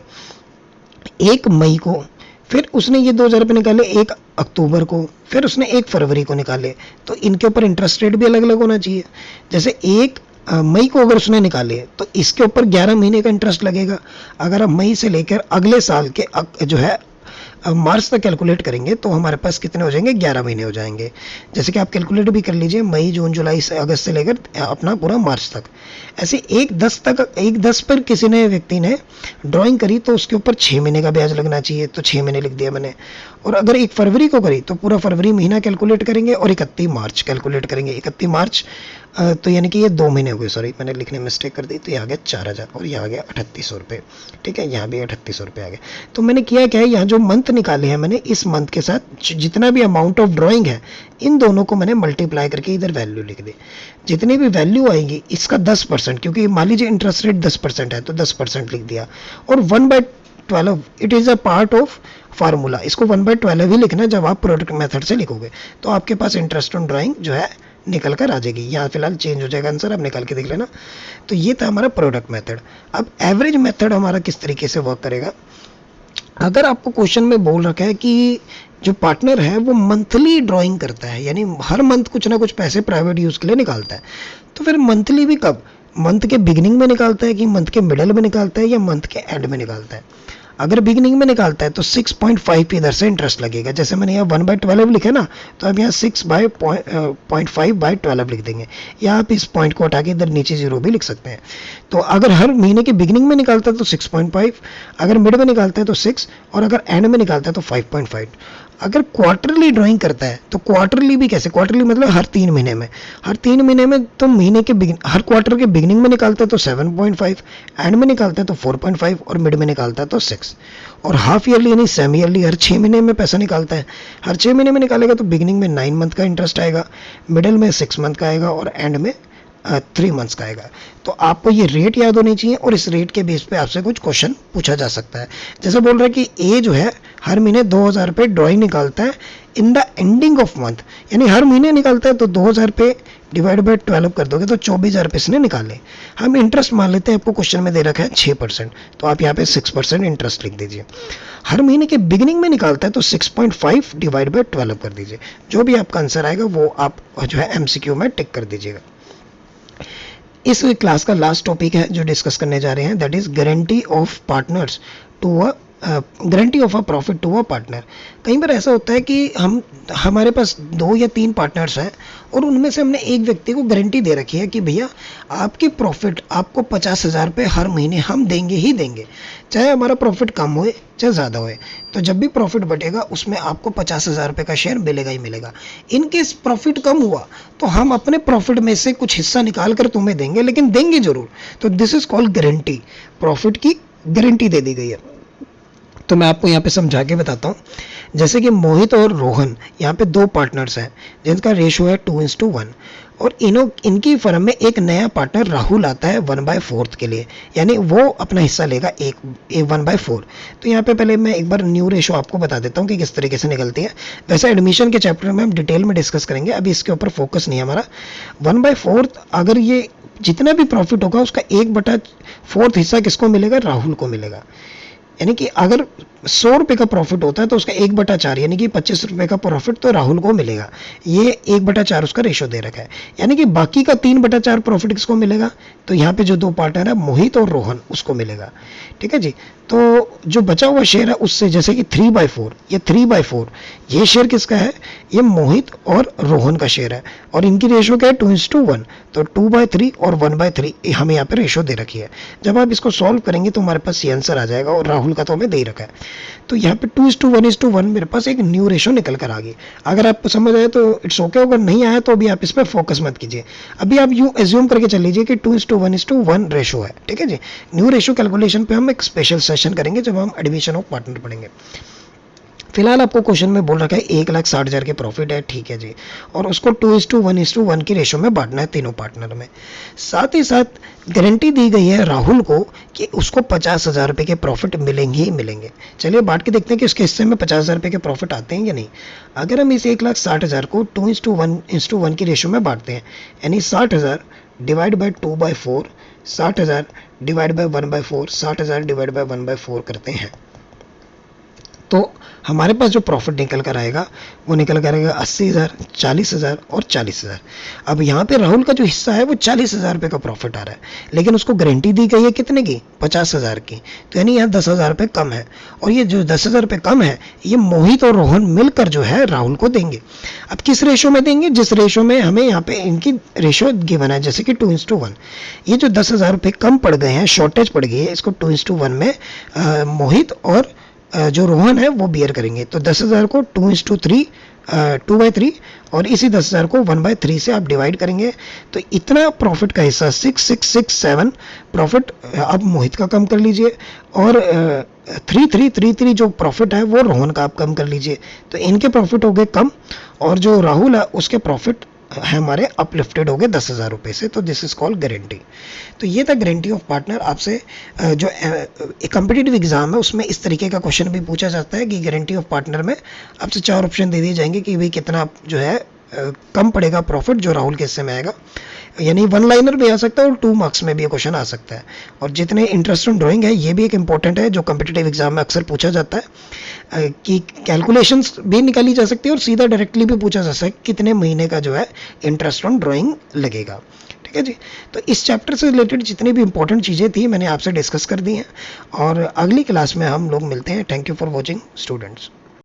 1 मई को, फिर उसने ये 2000 रुपये निकाले 1 अक्टूबर को, फिर उसने 1 फरवरी को निकाले। तो इनके ऊपर इंटरेस्ट रेट भी अलग अलग होना चाहिए। जैसे 1 मई को अगर उसने निकाले तो इसके ऊपर 11 महीने का इंटरेस्ट लगेगा। अगर हम मई से लेकर अगले साल के जो है मार्च तक कैलकुलेट करेंगे तो हमारे पास कितने हो जाएंगे, 11 महीने हो जाएंगे। जैसे कि आप कैलकुलेट भी कर लीजिए, मई जून जुलाई से अगस्त से लेकर अपना पूरा मार्च तक। ऐसे 1/10 पर किसी ने व्यक्ति ने ड्राइंग करी तो उसके ऊपर 6 महीने का ब्याज लगना चाहिए, तो 6 महीने लिख दिया मैंने। और अगर 1 फरवरी को करी तो पूरा फरवरी महीना कैलकुलेट करेंगे और 31 मार्च कैलकुलेट करेंगे। 31 मार्च तो यानी कि ये 2 महीने हो गए, सॉरी मैंने लिखने में मिस्टेक कर दी। तो ये आ गया 4000 और ये आ गया 3800 रुपये। ठीक है, यहाँ भी 3800 रुपये आ गए। तो मैंने किया क्या है, यहाँ जो मंथ निकाले हैं मैंने, इस मंथ के साथ जितना भी अमाउंट ऑफ ड्राइंग है इन दोनों को मैंने मल्टीप्लाई करके इधर वैल्यू लिख दी। जितनी भी वैल्यू आएगी इसका 10%, क्योंकि मान लीजिए इंटरेस्ट रेट 10% है तो 10% लिख दिया। और 1/12 it is a part of formula. इसको 1/12 ही लिखना जब आप प्रोडक्ट मेथड से लिखोगे, तो आपके पास इंटरेस्ट ऑन ड्राइंग जो है निकल कर आ जाएगी। यहाँ फिलहाल चेंज हो जाएगा आंसर, आप निकाल के देख लेना। तो ये था हमारा प्रोडक्ट मेथड। अब एवरेज मेथड हमारा किस तरीके से वर्क करेगा। अगर आपको क्वेश्चन में बोल रखा है कि जो पार्टनर है वो मंथली ड्राइंग करता है, यानी हर मंथ कुछ ना कुछ पैसे प्राइवेट यूज़ के लिए निकालता है, तो फिर मंथली भी कब, मंथ के बिगिनिंग में निकालता है कि मंथ के मिडल में निकालता है या मंथ के एंड में निकालता है। अगर बिगिनिंग में निकालता है तो 6.5 की इधर से इंटरेस्ट लगेगा। जैसे मैंने यहाँ 1/12 लिखे ना, तो अब यहाँ 6/0.5/12 लिख देंगे, या आप इस पॉइंट को हटा के इधर नीचे 0 भी लिख सकते हैं। तो अगर हर महीने के बिगिनिंग में निकालता है तो 6.5, अगर मिड में निकालता है तो 6, और अगर एंड में निकालता है तो 5.5। अगर क्वार्टरली ड्राइंग करता है तो क्वार्टरली भी कैसे, क्वार्टरली मतलब हर 3 महीने में, हर 3 महीने में, तो महीने के हर क्वार्टर के बिगिनिंग में निकालता है तो 7.5, एंड में निकालता है तो 4.5 और मिड में निकालता है तो 6। और हाफ ईयरली यानी सेमी ईयरली हर 6 महीने में पैसा निकालता है। हर 6 महीने में निकालेगा तो बिगिनिंग में 9 मंथ का इंटरेस्ट आएगा, मिडल में 6 मंथ का आएगा और एंड में 3 मंथ्स का आएगा। तो आपको ये रेट याद होनी चाहिए और इस रेट के बेस पे आपसे कुछ क्वेश्चन पूछा जा सकता है। जैसे बोल रहा है कि ए जो है हर महीने 2000 रुपये ड्राइंग निकालता है in the ending of month, यानी हर महीने निकालता है, तो 2000 रुपये डिवाइड बाई 12 कर दोगे तो 24000 रुपये इसने निकाले। हम इंटरेस्ट मान लेते हैं, आपको क्वेश्चन में दे रखा है 6%, तो आप यहाँ पे 6% इंटरेस्ट लिख दीजिए। हर महीने के बिगिनिंग में निकालता है तो 6.5 डिवाइड बाई 12 कर दीजिए। जो भी आपका आंसर आएगा वो आप जो है MCQ में टिक कर दीजिएगा। इस क्लास का लास्ट टॉपिक है जो डिस्कस करने जा रहे हैं, that is guarantee of partners to a guarantee of a profit to a partner. कई बार ऐसा होता है कि हमारे पास 2 या 3 पार्टनर्स हैं और उनमें से हमने एक व्यक्ति को गारंटी दे रखी है कि भैया आपकी प्रॉफिट आपको 50,000 रुपये हर महीने हम देंगे ही देंगे, चाहे हमारा प्रॉफिट कम होए चाहे ज़्यादा होए। तो जब भी प्रॉफिट बढ़ेगा उसमें आपको 50,000 रुपये का शेयर मिलेगा ही मिलेगा। इनकेस प्रॉफिट कम हुआ तो हम अपने प्रॉफिट में से कुछ हिस्सा निकाल कर तुम्हें देंगे, लेकिन देंगे जरूर। तो this is called guarantee, profit की गारंटी दे दी गई है। तो मैं आपको यहाँ पे समझा के बताता हूँ। जैसे कि मोहित और रोहन यहाँ पे 2 पार्टनर्स हैं जिनका रेशो है 2:1, और इनकी फर्म में एक नया पार्टनर राहुल आता है 1/4 के लिए, यानी वो अपना हिस्सा लेगा 1/4। तो यहाँ पे पहले मैं एक बार न्यू रेशो आपको बता देता हूँ कि किस तरीके से निकलती है। वैसे एडमिशन के चैप्टर में हम डिटेल में डिस्कस करेंगे, अभी इसके ऊपर फोकस नहीं है हमारा। 1/4 अगर ये जितना भी प्रॉफिट होगा उसका 1/4 हिस्सा किसको मिलेगा, राहुल को मिलेगा। यानी कि अगर 100 रुपये का प्रॉफिट होता है तो उसका 1/4 यानी कि 25 रुपये का प्रॉफिट तो राहुल को मिलेगा। ये 1/4 उसका रेशो दे रखा है, यानी कि बाकी का 3/4 प्रॉफिट किसको मिलेगा, तो यहाँ पे जो 2 पार्टनर है मोहित और रोहन उसको मिलेगा। ठीक है जी। तो जो बचा हुआ शेयर है उससे, जैसे कि 3/4, ये 3/4 ये शेयर किसका है? ये मोहित और रोहन का शेयर है, और इनकी रेशो क्या है? 2:1। तो 2/3 और 1/3 हमें यहाँ पे रेशो दे रखी है। जब आप इसको सॉल्व करेंगे तो हमारे पास ये आंसर आ जाएगा, और राहुल का तो हमें दे ही रखा है। तो यहाँ पे 2:1 मेरे पास एक न्यू रेशो निकल कर आ गई। अगर आपको समझ आए तो इट्स ओके, अगर नहीं आया तो अभी आप इस पर फोकस मत कीजिए। अभी आप यूँ एज्यूम करके चल लीजिए कि 2:1 रेशो है, ठीक है जी। न्यू रेशो कैलकुलेशन पे हम एक स्पेशल सेशन करेंगे जब हम एडमिशन ऑफ पार्टनर पढ़ेंगे। फिलहाल आपको क्वेश्चन में बोल रखा है 1,60,000 के प्रॉफिट है, ठीक है जी, और उसको 2:1 की रेशो में बांटना है तीनों पार्टनर में। साथ ही साथ गारंटी दी गई है राहुल को कि उसको 50,000 रुपये के प्रॉफिट मिलेंगे ही मिलेंगे। चलिए बांट के देखते हैं कि उसके हिस्से में 50,000 रुपये के प्रॉफिट आते हैं या नहीं। अगर हम इस 1,60,000 को 2:1 की रेशो में बांटते हैं, यानी 60,000 divide by 2/4, 60,000 divide by 1/4, 60,000 divide by 1/4 करते हैं, तो हमारे पास जो प्रॉफिट निकल कर आएगा वो निकल कर आएगा 80,000, 40,000 और 40,000। अब यहाँ पे राहुल का जो हिस्सा है वो 40,000 रुपये का प्रॉफिट आ रहा है, लेकिन उसको गारंटी दी गई है कितने की? 50,000 की। तो यानी यहाँ 10,000 रुपये कम है, और ये जो 10,000 रुपये कम है ये मोहित और रोहन मिलकर जो है राहुल को देंगे। अब किस रेशो में देंगे? जिस रेशो में हमें यहाँ पे इनकी रेशो गिवन है, जैसे कि 2:1। ये जो 10,000 रुपये कम पड़ गए हैं, शॉर्टेज पड़ गई है, इसको 2:1 में मोहित और जो रोहन है वो बियर करेंगे। तो 10,000 को 2/3 और इसी 10,000 को 1/3 से आप डिवाइड करेंगे, तो इतना प्रॉफिट का हिस्सा 6,667 प्रॉफिट आप मोहित का कम कर लीजिए, और 3,333 जो प्रॉफिट है वो रोहन का आप कम कर लीजिए। तो इनके प्रॉफिट हो गए कम, और जो राहुल है उसके प्रॉफिट है हमारे अपलिफ्टेड हो गए 10,000 रुपये से। तो दिस इज कॉल्ड गारंटी। तो ये था गारंटी ऑफ पार्टनर। आपसे जो कॉम्पिटिटिव एग्जाम है उसमें इस तरीके का क्वेश्चन भी पूछा जाता है कि गारंटी ऑफ पार्टनर में आपसे 4 ऑप्शन दे दिए जाएंगे कि भाई कितना जो है कम पड़ेगा प्रॉफिट जो राहुल के हिस्से में आएगा। यानी 1 लाइनर भी आ सकता है और 2 मार्क्स में भी ये क्वेश्चन आ सकता है। और जितने इंटरेस्ट ऑन ड्राइंग है ये भी एक इंपॉर्टेंट है जो कॉम्पिटिटिव एग्जाम में अक्सर पूछा जाता है, कि कैलकुलेशंस भी निकाली जा सकती है और सीधा डायरेक्टली भी पूछा जा सकता है कितने महीने का जो है इंटरेस्ट ऑन ड्राइंग लगेगा। ठीक है जी। तो इस चैप्टर से रिलेटेड जितनी भी इंपॉर्टेंट चीज़ें थी मैंने आपसे डिस्कस कर दी हैं, और अगली क्लास में हम लोग मिलते हैं। Thank you for watching students.